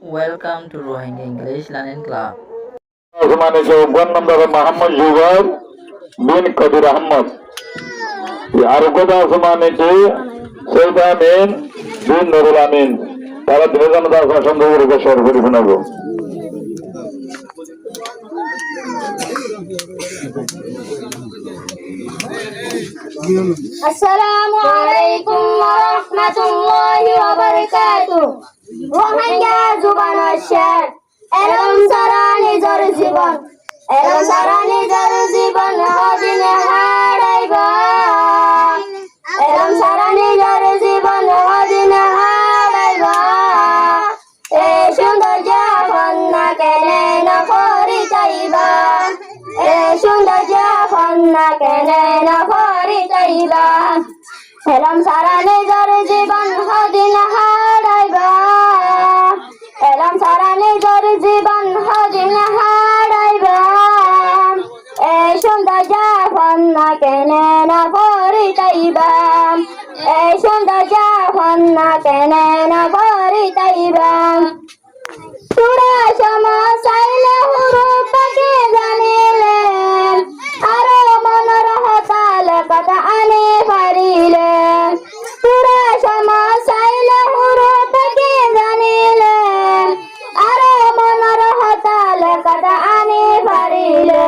Welcome to Rohingya English Learning Club. সম্মানিত নম্বর মোহাম্মদ জুবাইর বিন কবির আহমদ আরোগ্যতা সম্মানিত সৈয়দ আমিন বিন নুরুল আমিন তারা দুজন সুন্দর শেয়ার করে শোনাবো। আসসালামু আলাইকুম ওয়া রাহমাতুল্লাহি ওয়া বারাকাতুহু। রোহিঙ্গা জুবান শের এলম সারা নিজর জীবন, এলম সারা নিজর জীবন হদিনে হারাইবা, এলম সারা নিজর জীবন হদিনে হারাইবা। এই সুন্দর জাফন না কেনে না করি চাইবা, এই সুন্দর জাফন না কেনে না করি চাইবা। এলম সারা নিজর জীবন হদিন হারাইবা, এলম সারা নিজর জীবন হদিন হারাইবা। এই সুন্দর জাফন না কেনে না করি চাইবা, এই সুন্দর জাফন না কেনে না করি চাইবা। সুরা সমসাইলে হুরুফ পাখি জানিলে, আরো মনের হতাল কথা আনি পারিলে। সুরা সমসাইলে হুরুফ পাখি জানিলে, আরো মনের হতাল কথা আনি পারিলে।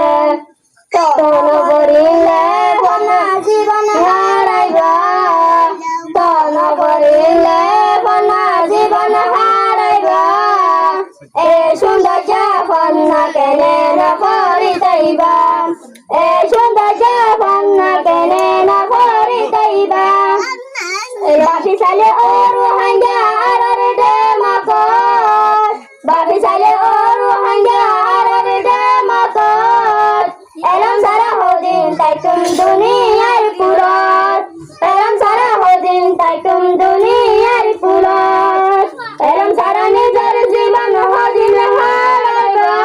তন করিলে বনা জীবন হারাইবা, তন করিলে বনা জীবন হারাইবা। এই সুন্দর জাফন না কেনে না করি চাইবা, এই সুন্দর জাফন না কেনে না করি চাইবা। বাপি সালে ও রোহিঙ্গা আরার ডে মাকত, বাপি সালে ও রোহিঙ্গা আরার ডে মাকত। এলম সারা হদিন তাই তুম দুনিয়ার পুরত, এলম সারা হদিন তাই তুম দুনিয়ার পুরত। এলম সারা নিজর জীবন হদিন হারাইবা,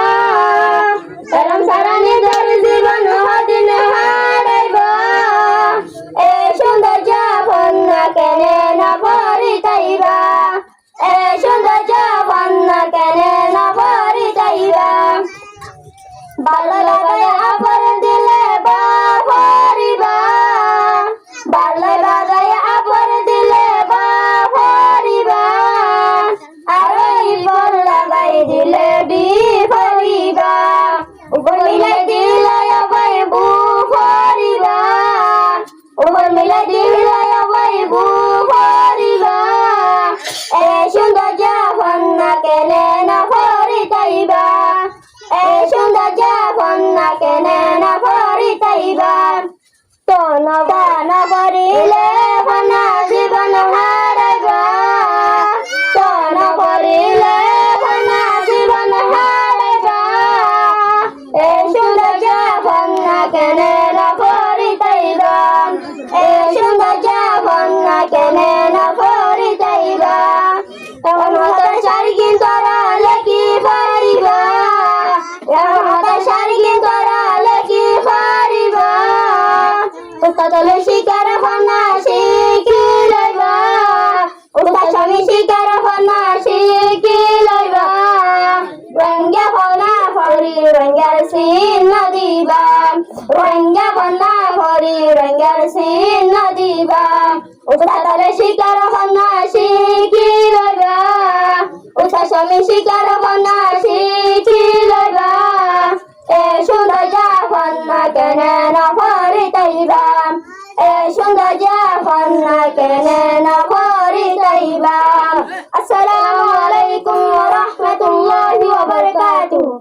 এলম সারা নিজর জীবন হদিন হারাইবা। এই সুন্দর জাফন না কেনে না করি চাইবা, এই সুন্দর জাফন না কেনে না করি চাইবা। ভালো লাগায় আপর দিলে বাপরিবা, ভালো লাগায় আপর দিলে বাপরিবা। আরো ইপর লাগাই দিলে বিপরিবা, উপর মিলাই দিলে আবার বুপরিবা, উপর মিলাই দিলে আবার বুপরিবা। এই সুন্দর জাফন না কেনে না করি চাইবা, এই সুন্দর জাফন না কেনে না করি চাইবা। তন দান করিলে বনা জীবন হারাইবা, তন করিলে বনা জীবন হারাইবা। এই সুন্দর জাফন না কেনে না করি চাইবা, এই সুন্দর জাফন না কেনে না করি চাইবা। তখন হতার সারিকিন তোরা লেখি পারিবা, তখন হতার সারিকিন তোরা লেখি পারিবা। উস্তাদলে শিকার হনা শিখি লইবা, উস্তাদ স্বামী শিকার হনা শিখি লইবা। রোহিঙ্গা হনা ফরি রোহিঙ্গার সিন দিবা, রোহিঙ্গা হনা ফরি রোহিঙ্গার সিন দিবা। উস্তাদলে শিকার হনা শিখি লইবা, উস্তাদ স্বামী শিকার হনা শিখি লইবা। এই সুন্দর জাফন না কেনে না করি চাইবা, এই সুন্দর জাফন না কেনে না করি চাইবা। আসসালামু আলাইকুম ওয়া রাহমাতুল্লাহি ওয়া বারাকাতুহু।